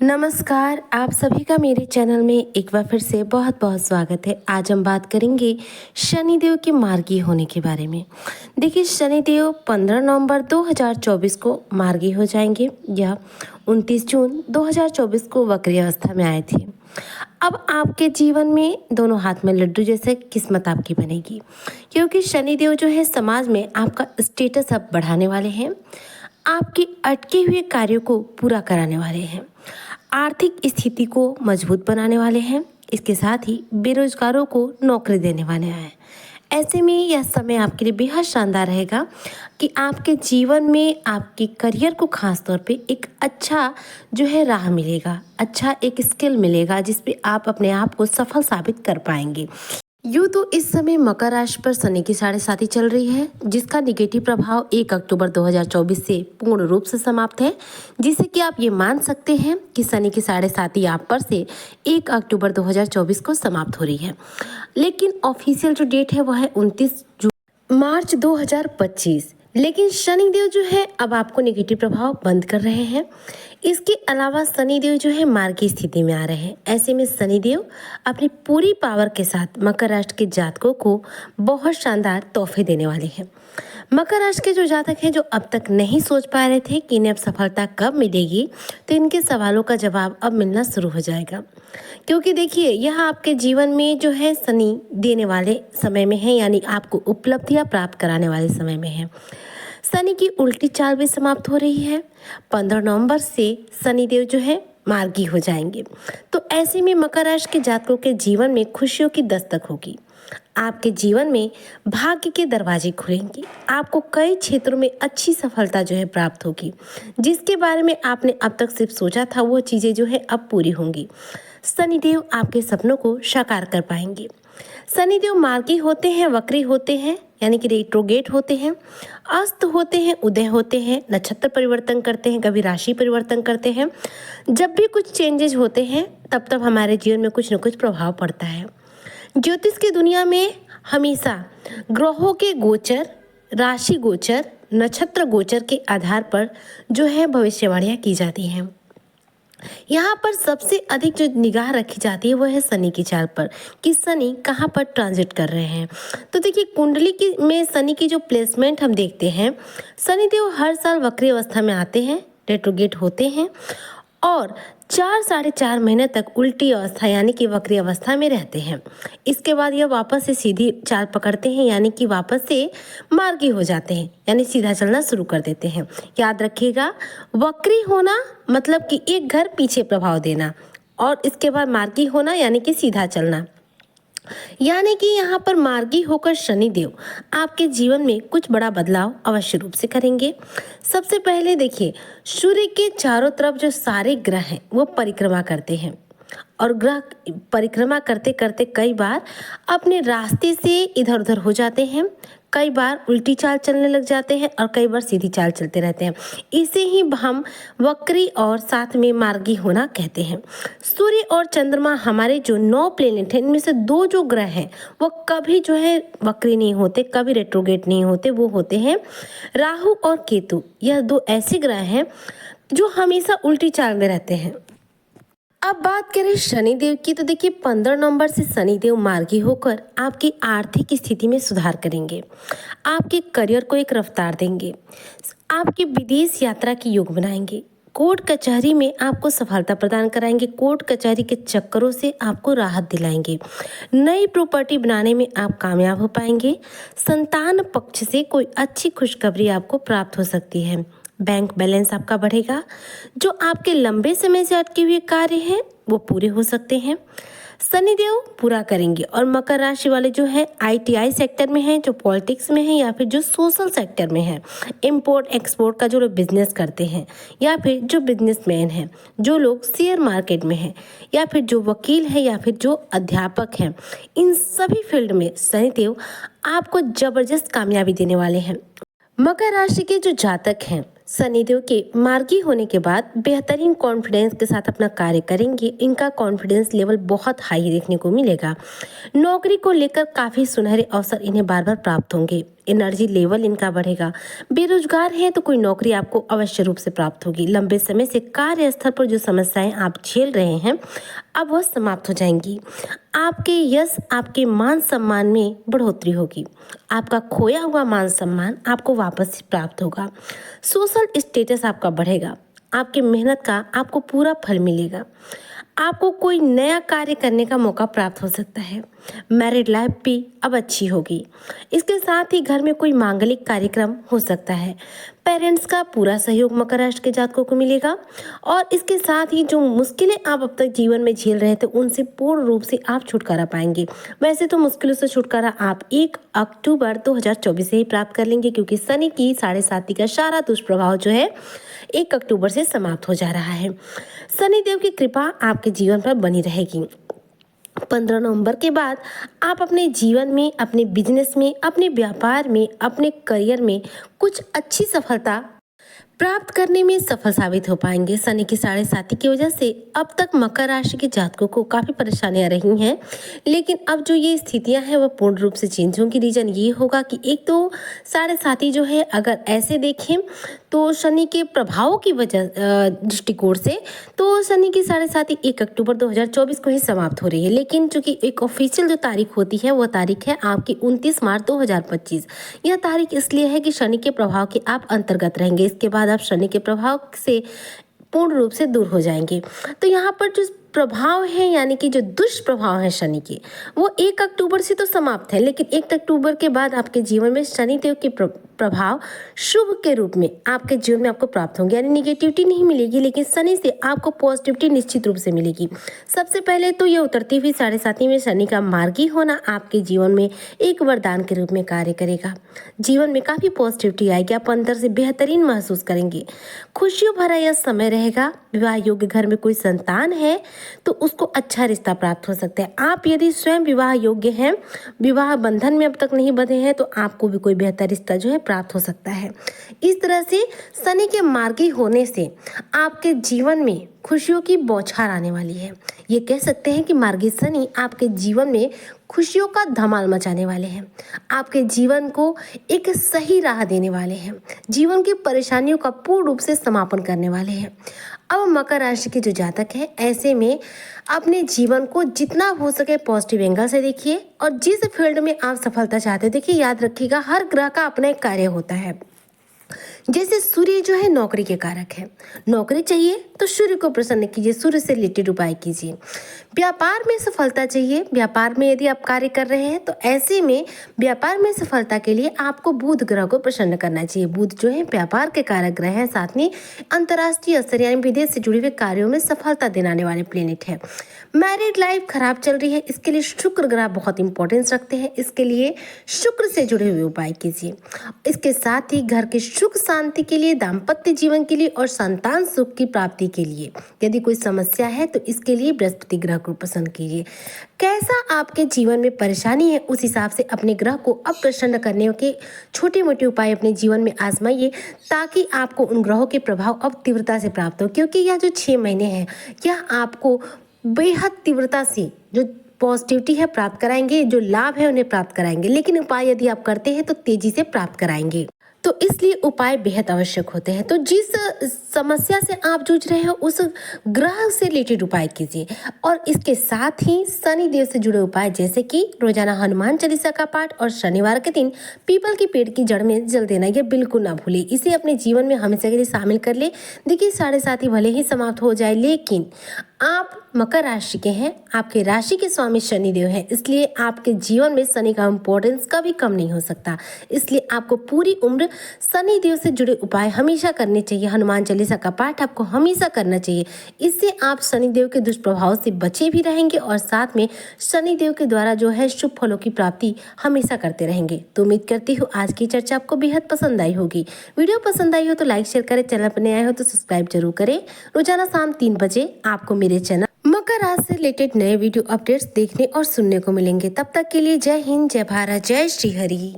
नमस्कार, आप सभी का मेरे चैनल में एक बार फिर से बहुत बहुत स्वागत है। आज हम बात करेंगे शनिदेव के मार्गी होने के बारे में। देखिए, शनिदेव 15 नवंबर 2024 को मार्गी हो जाएंगे या 29 जून 2024 को वक्री अवस्था में आए थे। अब आपके जीवन में दोनों हाथ में लड्डू जैसे किस्मत आपकी बनेगी, क्योंकि शनिदेव जो है समाज में आपका स्टेटस अब बढ़ाने वाले हैं, आपके अटके हुए कार्यों को पूरा कराने वाले हैं, आर्थिक स्थिति को मजबूत बनाने वाले हैं, इसके साथ ही बेरोजगारों को नौकरी देने वाले हैं। ऐसे में यह समय आपके लिए बेहद शानदार रहेगा कि आपके जीवन में आपके करियर को खास तौर पे एक अच्छा जो है राह मिलेगा, अच्छा एक स्किल मिलेगा जिस पे आप अपने आप को सफल साबित कर पाएंगे। यूँ तो इस समय मकर राशि पर शनि की 7.5 चल रही है, जिसका निगेटिव प्रभाव 1 अक्टूबर 2024 से पूर्ण रूप से समाप्त है, जिससे कि आप ये मान सकते हैं कि शनि की 7.5 आप पर से 1 अक्टूबर 2024 को समाप्त हो रही है। लेकिन ऑफिशियल जो डेट है वह है 29 मार्च 2025। लेकिन शनिदेव जो है अब आपको नेगेटिव प्रभाव बंद कर रहे हैं। इसके अलावा शनिदेव जो है मार्ग की स्थिति में आ रहे हैं। ऐसे में शनिदेव अपनी पूरी पावर के साथ मकर राशि के जातकों को बहुत शानदार तोहफे देने वाले हैं। मकर राशि के जो जातक हैं, जो अब तक नहीं सोच पा रहे थे कि इन्हें अब सफलता कब मिलेगी, तो इनके सवालों का जवाब अब मिलना शुरू हो जाएगा। क्योंकि देखिए, यह आपके जीवन में जो है शनि देने वाले समय में है, यानी आपको उपलब्धियां प्राप्त कराने वाले समय में है। शनि की उल्टी चाल भी समाप्त हो रही है। 15 नवंबर से शनिदेव जो है मार्गी हो जाएंगे। तो ऐसे में मकर राशि के जातकों के जीवन में खुशियों की दस्तक होगी। आपके जीवन में भाग्य के दरवाजे खुलेंगे। आपको कई क्षेत्रों में अच्छी सफलता जो है प्राप्त होगी। जिसके बारे में आपने अब तक सिर्फ सोचा था, वो चीज़ें जो है अब पूरी होंगी। शनिदेव आपके सपनों को साकार कर पाएंगे। शनिदेव मार्गी होते हैं, वक्री होते हैं, यानी कि रेट्रोगेट होते हैं, अस्त होते हैं, उदय होते हैं, नक्षत्र परिवर्तन करते हैं, कभी राशि परिवर्तन करते हैं। जब भी कुछ चेंजेस होते हैं तब तब हमारे जीवन में कुछ न कुछ प्रभाव पड़ता है। ज्योतिष की दुनिया में हमेशा ग्रहों के गोचर, राशि गोचर, नक्षत्र गोचर के आधार पर जो है भविष्यवाणियाँ की जाती हैं। यहाँ पर सबसे अधिक जो निगाह रखी जाती है वो है शनि की चाल पर, कि शनि कहाँ पर ट्रांजिट कर रहे हैं। तो देखिए, कुंडली की में शनि की जो प्लेसमेंट हम देखते हैं, शनिदेव हर साल वक्री अवस्था में आते हैं, रेट्रोगेट होते हैं और 4-4.5 महीने तक उल्टी अवस्था यानी कि वक्री अवस्था में रहते हैं। इसके बाद यह वापस से सीधी चाल पकड़ते हैं, यानी कि वापस से मार्गी हो जाते हैं, यानी सीधा चलना शुरू कर देते हैं। याद रखिएगा, वक्री होना मतलब कि एक घर पीछे प्रभाव देना, और इसके बाद मार्गी होना यानी कि सीधा चलना। यानी कि यहाँ पर मार्गी होकर शनिदेव आपके जीवन में कुछ बड़ा बदलाव अवश्य रूप से करेंगे। सबसे पहले देखिए, सूर्य के चारों तरफ जो सारे ग्रह हैं वो परिक्रमा करते हैं, और ग्रह परिक्रमा करते करते कई बार अपने रास्ते से इधर उधर हो जाते हैं, कई बार उल्टी चाल चलने लग जाते हैं और कई बार सीधी चाल चलते रहते हैं। इसे ही हम वक्री और साथ में मार्गी होना कहते हैं। सूर्य और चंद्रमा हमारे जो 9 प्लेनेट हैं, इनमें से 2 जो ग्रह हैं वो कभी जो है वक्री नहीं होते, कभी रेट्रोगेट नहीं होते। वो होते हैं राहु और केतु। यह 2 ऐसे ग्रह हैं जो हमेशा उल्टी चाल में रहते हैं। अब बात करें शनिदेव की, तो देखिए 15 नवंबर से शनिदेव मार्गी होकर आपकी आर्थिक स्थिति में सुधार करेंगे, आपके करियर को एक रफ्तार देंगे, आपकी विदेश यात्रा की योग बनाएंगे, कोर्ट कचहरी में आपको सफलता प्रदान कराएंगे, कोर्ट कचहरी के चक्करों से आपको राहत दिलाएंगे, नई प्रॉपर्टी बनाने में आप कामयाब हो पाएंगे, संतान पक्ष से कोई अच्छी खुशखबरी आपको प्राप्त हो सकती है, बैंक बैलेंस आपका बढ़ेगा, जो आपके लंबे समय से अटके हुए कार्य हैं वो पूरे हो सकते हैं, शनिदेव पूरा करेंगे। और मकर राशि वाले जो है आईटीआई सेक्टर में हैं, जो पॉलिटिक्स में हैं, या फिर जो सोशल सेक्टर में हैं, इंपोर्ट एक्सपोर्ट का जो लोग बिजनेस करते हैं, या फिर जो बिजनेसमैन हैं, जो लोग शेयर मार्केट में हैं, या फिर जो वकील है, या फिर जो अध्यापक हैं, इन सभी फील्ड में शनिदेव आपको जबरदस्त कामयाबी देने वाले हैं। मकर राशि के जो जातक हैं, शनिदेव के मार्गी होने के बाद बेहतरीन कॉन्फिडेंस के साथ अपना कार्य करेंगे। इनका कॉन्फिडेंस लेवल बहुत हाई देखने को मिलेगा। नौकरी को लेकर काफ़ी सुनहरे अवसर इन्हें बार बार प्राप्त होंगे। एनर्जी लेवल इनका बढ़ेगा। बेरोजगार हैं तो कोई नौकरी आपको अवश्य रूप से प्राप्त होगी। लंबे समय से कार्यस्थल पर जो समस्याएं आप झेल रहे हैं अब वह समाप्त हो जाएंगी। आपके यश, आपके मान सम्मान में बढ़ोतरी होगी। आपका खोया हुआ मान सम्मान आपको वापस प्राप्त होगा। सोशल स्टेटस आपका बढ़ेगा। आपकी मेहनत का आपको पूरा फल मिलेगा। आपको कोई नया कार्य करने का मौका प्राप्त हो सकता है। मैरिड लाइफ भी अब अच्छी होगी। इसके साथ ही घर में कोई मांगलिक कार्यक्रम हो सकता है। पेरेंट्स का पूरा सहयोग मकर राशि के जातकों को मिलेगा और इसके साथ ही जो मुश्किलें आप अब तक जीवन में झेल रहे थे उनसे पूर्ण रूप से आप छुटकारा पाएंगे। वैसे तो मुश्किलों से छुटकारा आप 1 अक्टूबर 2024 से ही प्राप्त कर लेंगे, क्योंकि शनि की 7.5 का सारा दुष्प्रभाव जो है 1 अक्टूबर से समाप्त हो जा रहा है। शनिदेव की कृपा आपके जीवन पर बनी रहेगी। 15 नवंबर के बाद आप अपने जीवन में, अपने बिजनेस में, अपने व्यापार में, अपने करियर में कुछ अच्छी सफलता प्राप्त करने में सफल साबित हो पाएंगे। शनि की 7.5 की वजह से अब तक मकर राशि के जातकों को काफ़ी परेशानियां रही हैं, लेकिन अब जो ये स्थितियां हैं वह पूर्ण रूप से चेंज होंगी। रीजन ये होगा कि एक तो 7.5 जो है, अगर ऐसे देखें तो शनि के प्रभावों की वजह दृष्टिकोण से तो शनि की 7.5 1 अक्टूबर 2024 को ही समाप्त हो रही है, लेकिन चूंकि एक ऑफिशियल जो तारीख होती है वह तारीख है आपकी 29 मार्च 2025। यह तारीख इसलिए है कि शनि के प्रभाव के आप अंतर्गत रहेंगे। इसके बाद आप शनि के प्रभाव से पूर्ण रूप से दूर हो जाएंगे। तो यहाँ पर जो प्रभाव है, यानी कि जो दुष्प्रभाव है शनि के, वो 1 अक्टूबर से तो समाप्त है, लेकिन 1 अक्टूबर के बाद आपके जीवन में शनिदेव के प्रभाव शुभ के रूप में आपके जीवन में आपको प्राप्त होंगे। यानी निगेटिविटी नहीं मिलेगी, लेकिन शनि से आपको पॉजिटिविटी निश्चित रूप से मिलेगी। सबसे पहले तो यह उतरती हुई 7.5 में शनि का मार्गी होना आपके जीवन में एक वरदान के रूप में कार्य करेगा। जीवन में काफ़ी पॉजिटिविटी आएगी, आप अंदर से बेहतरीन महसूस करेंगे। खुशियों भरा यह समय रहेगा। विवाह योग्य घर में कोई संतान है तो उसको अच्छा रिश्ता प्राप्त हो सकता है। आप यदि स्वयं विवाह योग्य हैं, विवाह बंधन में अब तक नहीं बंधे हैं, तो आपको भी कोई बेहतर रिश्ता जो है प्राप्त हो सकता है। इस तरह से शनि के मार्गी होने से आपके जीवन में खुशियों की बौछार आने वाली है। ये कह सकते हैं कि मार्गी शनि आपके जीवन में खुशियों का धमाल मचाने वाले हैं। आपके जीवन को एक सही राह देने वाले हैं। जीवन की परेशानियों का पूर्ण रूप से समापन करने वाले हैं। अब मकर राशि के जो जातक हैं, ऐसे में अपने जीवन को जितना हो सके पॉजिटिव एंगल से देखिए और जिस फील्ड में आप सफलता चाहते हैं, देखिए याद रखिएगा हर ग्रह का अपना एक कार्य होता है। जैसे सूर्य जो है नौकरी के कारक है, नौकरी चाहिए तो सूर्य को प्रसन्न कीजिए, सूर्य से रिलेटेड उपाय कीजिए। व्यापार में सफलता चाहिए, व्यापार में यदि आप कार्य कर रहे हैं तो ऐसे में व्यापार में सफलता के लिए आपको बुध ग्रह को प्रसन्न करना चाहिए। बुध जो है व्यापार के कारक ग्रह हैं, साथ में अंतर्राष्ट्रीय स्तर यानी विदेश से जुड़े हुए कार्यों में सफलता दिलाने वाले प्लेनेट है। मैरिड लाइफ खराब चल रही है, इसके लिए शुक्र ग्रह बहुत इंपॉर्टेंस रखते हैं, इसके लिए शुक्र से जुड़े हुए उपाय कीजिए। इसके साथ ही घर के सुख शांति के लिए, दाम्पत्य जीवन के लिए और संतान सुख की प्राप्ति के लिए यदि कोई समस्या है तो इसके लिए बृहस्पति ग्रह को पसंद कीजिए। कैसा आपके जीवन में परेशानी है उस हिसाब से अपने ग्रह को अब प्रसन्न करने के छोटे मोटे उपाय अपने जीवन में आजमाइए, ताकि आपको उन ग्रहों के प्रभाव अब तीव्रता से प्राप्त हो। क्योंकि यह जो 6 महीने हैं यह आपको बेहद तीव्रता से जो पॉजिटिविटी है प्राप्त कराएंगे, जो लाभ है उन्हें प्राप्त कराएंगे, लेकिन उपाय यदि आप करते हैं तो तेजी से प्राप्त कराएंगे। तो इसलिए उपाय बेहद आवश्यक होते हैं। तो जिस समस्या से आप जूझ रहे हो उस ग्रह से रिलेटेड उपाय कीजिए और इसके साथ ही शनि देव से जुड़े उपाय, जैसे कि रोजाना हनुमान चालीसा का पाठ और शनिवार के दिन पीपल के पेड़ की जड़ में जल देना, ये बिल्कुल ना भूले। इसे अपने जीवन में हमेशा के लिए शामिल कर ले। देखिए 7.5 भले ही समाप्त हो जाए, लेकिन आप मकर राशि के हैं, आपके राशि के स्वामी शनिदेव हैं, इसलिए आपके जीवन में शनि का इम्पोर्टेंस कभी कम नहीं हो सकता। इसलिए आपको पूरी उम्र शनिदेव से जुड़े उपाय हमेशा करने चाहिए। हनुमान चालीसा का पाठ आपको हमेशा करना चाहिए। इससे आप शनिदेव के दुष्प्रभाव से बचे भी रहेंगे और साथ में शनिदेव के द्वारा जो है शुभ फलों की प्राप्ति हमेशा करते रहेंगे। तो उम्मीद करती हूँ आज की चर्चा आपको बेहद पसंद आई होगी। वीडियो पसंद आई हो तो लाइक शेयर करें, चैनल पर नए आए हो तो सब्सक्राइब जरूर करें। रोजाना शाम 3 बजे आपको मेरे चैनल मकर राशि से रिलेटेड नए वीडियो अपडेट्स देखने और सुनने को मिलेंगे। तब तक के लिए जय हिंद, जय भारत, जय श्री हरि।